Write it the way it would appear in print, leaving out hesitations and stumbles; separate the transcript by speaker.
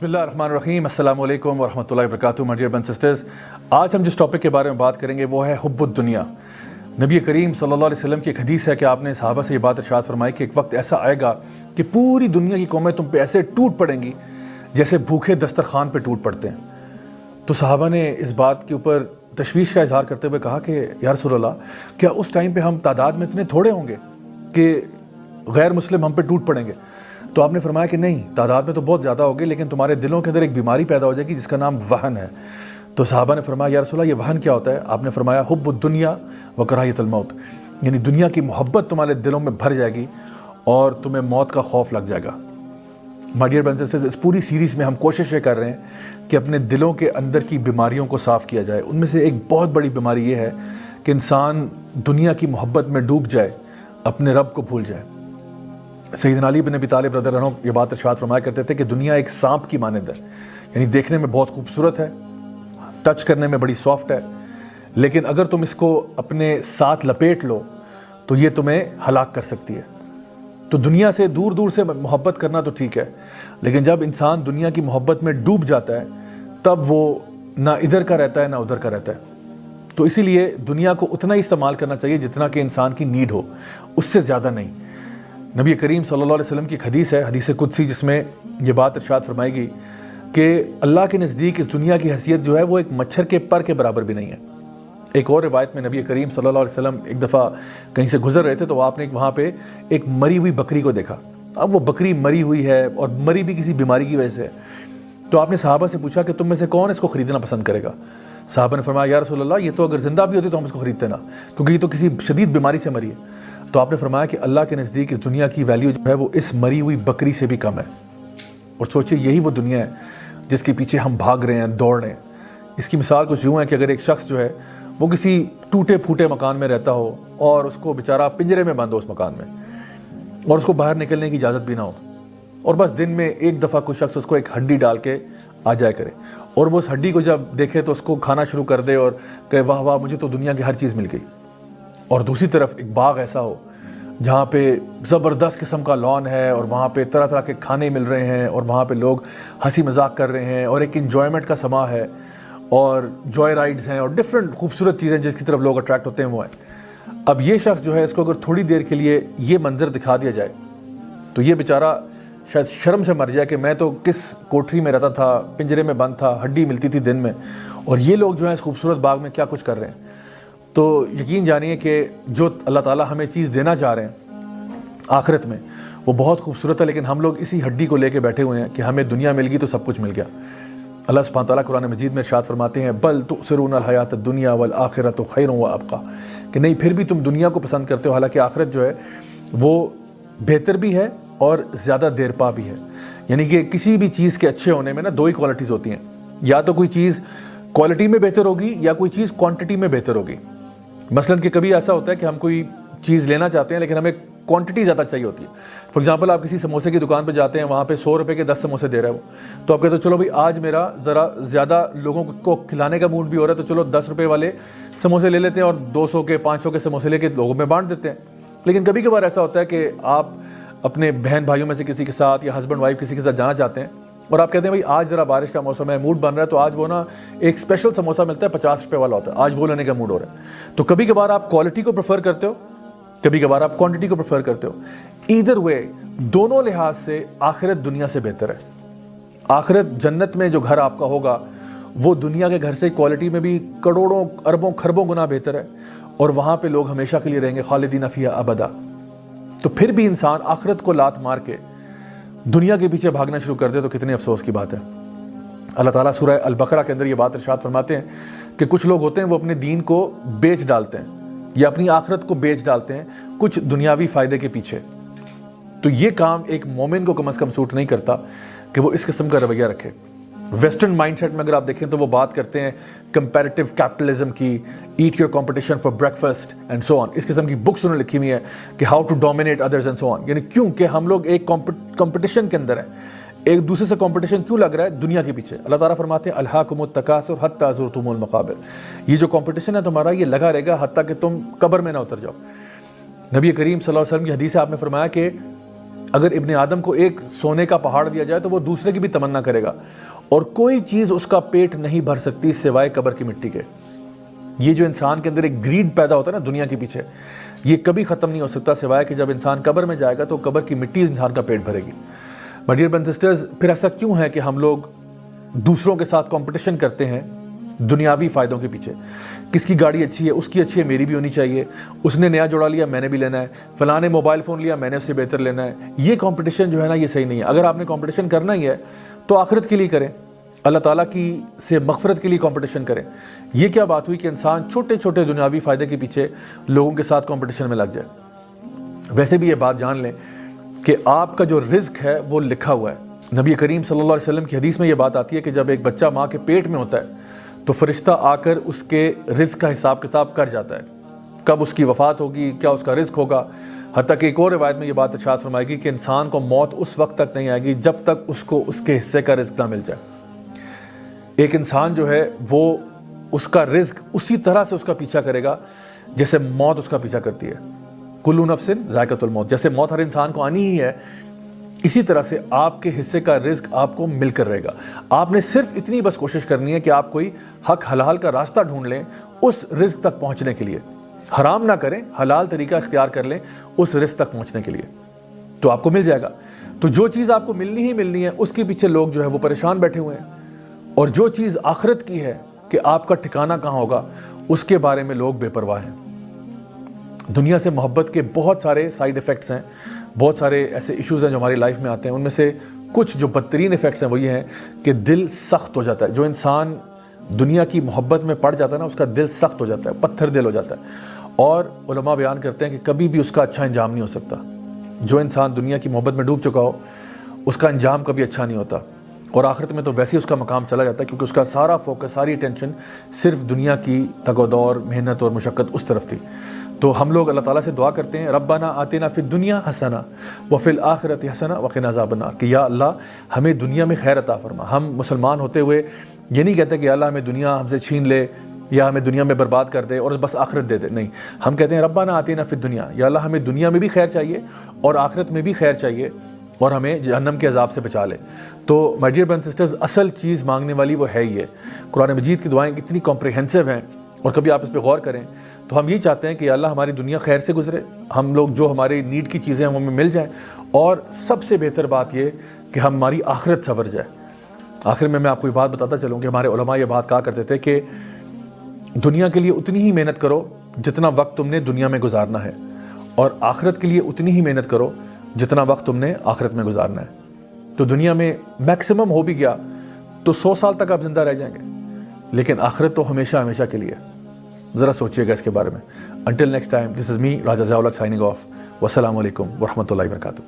Speaker 1: بسم اللہ الرحمن الرحیم، السلام علیکم ورحمۃ اللہ وبرکاتہ. مائی ڈیئر برادرز اینڈ سسٹرز، آج ہم جس ٹاپک کے بارے میں بات کریں گے وہ ہے حب الدنیا. نبی کریم صلی اللہ علیہ وسلم کی ایک حدیث ہے کہ آپ نے صحابہ سے یہ بات ارشاد فرمائی کہ ایک وقت ایسا آئے گا کہ پوری دنیا کی قومیں تم پہ ایسے ٹوٹ پڑیں گی جیسے بھوکے دسترخوان پہ ٹوٹ پڑتے ہیں. تو صحابہ نے اس بات کے اوپر تشویش کا اظہار کرتے ہوئے کہا کہ یا رسول اللہ، کیا اس ٹائم پہ ہم تعداد میں اتنے تھوڑے ہوں گے کہ غیر مسلم ہم پہ ٹوٹ پڑیں گے؟ تو آپ نے فرمایا کہ نہیں، تعداد میں تو بہت زیادہ ہوگی، لیکن تمہارے دلوں کے اندر ایک بیماری پیدا ہو جائے گی جس کا نام وہن ہے. تو صحابہ نے فرمایا یا رسول اللہ، یہ وہن کیا ہوتا ہے؟ آپ نے فرمایا حب الدنیا و کراہیت الموت، یعنی دنیا کی محبت تمہارے دلوں میں بھر جائے گی اور تمہیں موت کا خوف لگ جائے گا. My dear brothers and sisters, اس پوری سیریز میں ہم کوشش یہ کر رہے ہیں کہ اپنے دلوں کے اندر کی بیماریوں کو صاف کیا جائے. ان میں سے ایک بہت بڑی بیماری یہ ہے کہ انسان دنیا کی محبت میں ڈوب جائے، اپنے رب کو بھول جائے. سیدنا علی بن ابی طالب رضی اللہ عنہ یہ بات ارشاد فرمایا کرتے تھے کہ دنیا ایک سانپ کی مانند ہے، یعنی دیکھنے میں بہت خوبصورت ہے، ٹچ کرنے میں بڑی سافٹ ہے، لیکن اگر تم اس کو اپنے ساتھ لپیٹ لو تو یہ تمہیں ہلاک کر سکتی ہے. تو دنیا سے دور دور سے محبت کرنا تو ٹھیک ہے، لیکن جب انسان دنیا کی محبت میں ڈوب جاتا ہے تب وہ نہ ادھر کا رہتا ہے نہ ادھر کا رہتا ہے. تو اسی لیے دنیا کو اتنا ہی استعمال کرنا چاہیے جتنا کہ انسان کی نیڈ ہو، اس سے زیادہ نہیں. نبی کریم صلی اللہ علیہ وسلم کی ایک حدیث ہے، حدیث قدسی، جس میں یہ بات ارشاد فرمائے گی کہ اللہ کے نزدیک اس دنیا کی حیثیت جو ہے وہ ایک مچھر کے پر کے برابر بھی نہیں ہے. ایک اور روایت میں نبی کریم صلی اللہ علیہ وسلم ایک دفعہ کہیں سے گزر رہے تھے تو آپ نے وہاں پہ ایک مری ہوئی بکری کو دیکھا. اب وہ بکری مری ہوئی ہے اور مری بھی کسی بیماری کی وجہ سے. تو آپ نے صحابہ سے پوچھا کہ تم میں سے کون اس کو خریدنا پسند کرے گا؟ صحابہ نے فرمایا یا رسول اللہ، یہ تو اگر زندہ بھی ہوتی تو ہم اس کو خریدتے نا، کیونکہ یہ تو کسی شدید بیماری سے مری ہے. تو آپ نے فرمایا کہ اللہ کے نزدیک اس دنیا کی ویلیو جو ہے وہ اس مری ہوئی بکری سے بھی کم ہے. اور سوچئے یہی وہ دنیا ہے جس کے پیچھے ہم بھاگ رہے ہیں، دوڑ رہے ہیں. اس کی مثال کچھ یوں ہے کہ اگر ایک شخص جو ہے وہ کسی ٹوٹے پھوٹے مکان میں رہتا ہو اور اس کو بیچارہ پنجرے میں بند ہو اس مکان میں، اور اس کو باہر نکلنے کی اجازت بھی نہ ہو، اور بس دن میں ایک دفعہ کوئی شخص اس کو ایک ہڈی ڈال کے آ جائے کرے، اور وہ اس ہڈی کو جب دیکھے تو اس کو کھانا شروع کر دے اور کہ واہ واہ مجھے تو دنیا کی ہر چیز مل گئی. اور دوسری طرف ایک باغ ایسا ہو جہاں پہ زبردست قسم کا لان ہے اور وہاں پہ طرح طرح کے کھانے مل رہے ہیں اور وہاں پہ لوگ ہنسی مذاق کر رہے ہیں اور ایک انجوائمنٹ کا سما ہے اور جوائے رائڈز ہیں اور ڈفرینٹ خوبصورت چیزیں جس کی طرف لوگ اٹریکٹ ہوتے ہیں وہ ہیں. اب یہ شخص جو ہے اس کو اگر تھوڑی دیر کے لیے یہ منظر دکھا دیا جائے تو یہ بیچارہ شاید شرم سے مر جائے کہ میں تو کس کوٹری میں رہتا تھا، پنجرے میں بند تھا، ہڈی ملتی تھی دن میں، اور یہ لوگ جو ہیں اس خوبصورت باغ میں کیا کچھ کر رہے ہیں. تو یقین جانیے کہ جو اللہ تعالیٰ ہمیں چیز دینا چاہ رہے ہیں آخرت میں وہ بہت خوبصورت ہے، لیکن ہم لوگ اسی ہڈی کو لے کے بیٹھے ہوئے ہیں کہ ہمیں دنیا مل گئی تو سب کچھ مل گیا. اللہ سبحانہ تعالیٰ قرآن مجید میں ارشاد فرماتے ہیں بل تؤثرون الحیات الدنیا والآخرۃ خیر وابقیٰ، کہ نہیں پھر بھی تم دنیا کو پسند کرتے ہو، حالانکہ آخرت جو ہے وہ بہتر بھی ہے اور زیادہ دیر پا بھی ہے. یعنی کہ کسی بھی چیز کے اچھے ہونے میں نا دو ہی کوالٹیز ہوتی ہیں، یا تو کوئی چیز کوالٹی میں بہتر ہوگی یا کوئی چیز کوانٹٹی میں بہتر ہوگی. مثلاً کہ کبھی ایسا ہوتا ہے کہ ہم کوئی چیز لینا چاہتے ہیں لیکن ہمیں کوانٹٹی زیادہ چاہیے ہوتی ہے. فار ایگزامپل آپ کسی سموسے کی دکان پہ جاتے ہیں، وہاں پہ 100 روپے کے 10 سموسے دے رہا ہے وہ، تو آپ کہتے ہو چلو بھائی آج میرا ذرا زیادہ لوگوں کو کھلانے کا موڈ بھی ہو رہا ہے تو چلو 10 روپے والے سموسے لے لیتے ہیں اور 200 کے 500 کے سموسے لے کے لوگوں میں بانٹ دیتے ہیں. لیکن کبھی کبھار ایسا ہوتا ہے کہ آپ اپنے بہن بھائیوں میں سے کسی کے ساتھ یا ہسبینڈ وائف کسی کے ساتھ جانا چاہتے ہیں اور آپ کہتے ہیں بھائی آج ذرا بارش کا موسم ہے، موڈ بن رہا ہے، تو آج وہ نا ایک اسپیشل سموسا ملتا ہے 50 روپے والا ہوتا ہے، آج وہ لینے کا موڈ ہو رہا ہے. تو کبھی کبھار آپ کوالٹی کو پریفر کرتے ہو، کبھی کبھار آپ کوانٹٹی کو پریفر کرتے ہو. ایدر وے دونوں لحاظ سے آخرت دنیا سے بہتر ہے. آخرت جنت میں جو گھر آپ کا ہوگا وہ دنیا کے گھر سے کوالٹی میں بھی کروڑوں اربوں خربوں گنا بہتر ہے، اور وہاں پہ لوگ ہمیشہ کے لیے رہیں گے خالدین فیہا ابدا. تو پھر بھی انسان آخرت کو لات مار کے دنیا کے پیچھے بھاگنا شروع کر دے تو کتنے افسوس کی بات ہے. اللہ تعالیٰ سورہ البقرہ کے اندر یہ بات ارشاد فرماتے ہیں کہ کچھ لوگ ہوتے ہیں وہ اپنے دین کو بیچ ڈالتے ہیں یا اپنی آخرت کو بیچ ڈالتے ہیں کچھ دنیاوی فائدے کے پیچھے. تو یہ کام ایک مومن کو کم از کم سوٹ نہیں کرتا کہ وہ اس قسم کا رویہ رکھے. ویسٹرن مائنڈ سیٹ میں اگر آپ دیکھیں تو وہ بات کرتے ہیں کمپیریٹیو کیپٹلزم کی، eat your competition for breakfast and so on. اس قسم کی بکس انہوں نے لکھی ہوئی ہیں کہ how to dominate others and so on. یعنی کیوں کہ ہم لوگ ایک کمپٹیشن کے اندر ہیں، ایک دوسرے سے کمپٹیشن کیوں لگ رہا ہے؟ دنیا کے پیچھے. اللہ تعالیٰ فرماتے ہیں الہاکم التکاثر حتی زرتم المقابر. یہ جو کمپٹیشن ہے تمہارا یہ لگا رہے گا حتیٰ کہ تم قبر میں نہ اتر جاؤ. نبی کریم صلی اللہ علیہ وسلم کی حدیث ہے، آپ نے فرمایا کہ اگر ابن آدم کو ایک سونے کا پہاڑ دیا جائے تو وہ دوسرے کی بھی تمنا کرے گا، اور کوئی چیز اس کا پیٹ نہیں بھر سکتی سوائے قبر کی مٹی کے۔ یہ جو انسان کے اندر ایک گریڈ پیدا ہوتا ہے نا دنیا کے پیچھے، یہ کبھی ختم نہیں ہو سکتا سوائے کہ جب انسان قبر میں جائے گا تو قبر کی مٹی انسان کا پیٹ بھرے گی۔ مائی ڈیئر برادرز اینڈ سسٹرز، پھر ایسا کیوں ہے کہ ہم لوگ دوسروں کے ساتھ کمپٹیشن کرتے ہیں دنیاوی فائدوں کے پیچھے؟ کس کی گاڑی اچھی ہے، اس کی اچھی ہے، میری بھی ہونی چاہیے، اس نے نیا جوڑا لیا میں نے بھی لینا ہے، فلاں نے موبائل فون لیا میں نے اس سے بہتر لینا ہے۔ یہ کمپٹیشن جو ہے نا یہ صحیح نہیں ہے۔ اگر آپ نے کمپٹیشن کرنا ہی ہے تو آخرت کے لیے کریں، اللہ تعالیٰ کی سے مغفرت کے لیے کمپٹیشن کریں۔ یہ کیا بات ہوئی کہ انسان چھوٹے چھوٹے دنیاوی فائدے کے پیچھے لوگوں کے ساتھ کمپٹیشن میں لگ جائے؟ ویسے بھی یہ بات جان لیں کہ آپ کا جو رزق ہے وہ لکھا ہوا ہے۔ نبی کریم صلی اللہ علیہ وسلم کی حدیث میں یہ بات آتی ہے کہ جب ایک بچہ ماں کے پیٹ میں ہوتا ہے تو فرشتہ آ کر اس کے رزق کا حساب کتاب کر جاتا ہے، کب اس کی وفات ہوگی، کیا اس کا رزق ہوگا۔ حتیٰ کہ ایک اور روایت میں یہ بات ارشاد فرمائے گی کہ انسان کو موت اس وقت تک نہیں آئے گی جب تک اس کو اس کے حصے کا رزق نہ مل جائے۔ ایک انسان جو ہے وہ اس کا رزق اسی طرح سے اس کا پیچھا کرے گا جیسے موت اس کا پیچھا کرتی ہے۔ کلو نفس ذائقۃ الموت، جیسے موت ہر انسان کو آنی ہی ہے، اسی طرح سے آپ کے حصے کا رزق آپ کو مل کر رہے گا۔ آپ نے صرف اتنی بس کوشش کرنی ہے کہ آپ کوئی حق حلال کا راستہ ڈھونڈ لیں اس رزق تک پہنچنے کے لیے، حرام نہ کریں، حلال طریقہ اختیار کر لیں اس رزق تک پہنچنے کے لیے، تو آپ کو مل جائے گا۔ تو جو چیز آپ کو ملنی ہی ملنی ہے اس کے پیچھے لوگ جو ہے وہ پریشان بیٹھے ہوئے ہیں، اور جو چیز آخرت کی ہے کہ آپ کا ٹھکانہ کہاں ہوگا اس کے بارے میں لوگ بے پرواہ ہیں۔ دنیا سے محبت کے بہت سارے سائیڈ ایفیکٹس ہیں، بہت سارے ایسے ایشوز ہیں جو ہماری لائف میں آتے ہیں۔ ان میں سے کچھ جو بدترین ایفیکٹس ہیں وہ یہ ہیں کہ دل سخت ہو جاتا ہے۔ جو انسان دنیا کی محبت میں پڑ جاتا ہے نا اس کا دل سخت ہو جاتا ہے، پتھر دل ہو جاتا ہے، اور علماء بیان کرتے ہیں کہ کبھی بھی اس کا اچھا انجام نہیں ہو سکتا۔ جو انسان دنیا کی محبت میں ڈوب چکا ہو اس کا انجام کبھی اچھا نہیں ہوتا، اور آخرت میں تو ویسے ہی اس کا مقام چلا جاتا ہے، کیونکہ اس کا سارا فوکس، ساری اٹینشن صرف دنیا کی تگ و دور، محنت اور مشقت اس طرف تھی۔ تو ہم لوگ اللہ تعالیٰ سے دعا کرتے ہیں ربنا آتنا فی الدنیا حسنہ وفی الآخرۃ حسنہ وقنا عذاب النار، کہ یا اللہ ہمیں دنیا میں خیر عطا فرما۔ ہم مسلمان ہوتے ہوئے یہ نہیں کہتے کہ یا اللہ ہمیں دنیا ہم سے چھین لے یا ہمیں دنیا میں برباد کر دے اور بس آخرت دے دے، نہیں، ہم کہتے ہیں ربنا آتنا فی الدنیا، یا اللہ ہمیں دنیا میں بھی خیر چاہیے اور آخرت میں بھی خیر چاہیے، اور ہمیں جہنم کے عذاب سے بچا لے۔ تو مائی ڈیئر برادرز اینڈ سسٹرز، اصل چیز مانگنے والی وہ ہے یہ۔ قرآن مجید کی دعائیں کتنی کمپریہنسو ہیں، اور کبھی آپ اس پہ غور کریں تو ہم یہ چاہتے ہیں کہ یا اللہ ہماری دنیا خیر سے گزرے، ہم لوگ جو ہماری نیڈ کی چیزیں ہیں وہ ہمیں مل جائیں، اور سب سے بہتر بات یہ کہ ہماری آخرت سنور جائے۔ آخر میں آپ کو یہ بات بتاتا چلوں کہ ہمارے علماء یہ بات کہا کرتے تھے کہ دنیا کے لیے اتنی ہی محنت کرو جتنا وقت تم نے دنیا میں گزارنا ہے، اور آخرت کے لیے اتنی ہی محنت کرو جتنا وقت تم نے آخرت میں گزارنا ہے۔ تو دنیا میں میکسیمم ہو بھی گیا تو 100 سال تک آپ زندہ رہ جائیں گے، لیکن آخرت تو ہمیشہ ہمیشہ کے لیے۔ ذرا سوچئے گا اس کے بارے میں۔ انٹل نیکسٹ ٹائم، دس از می راجہ ضیاء الحق سائننگ آف۔ والسلام علیکم ورحمۃ اللہ وبرکاتہ۔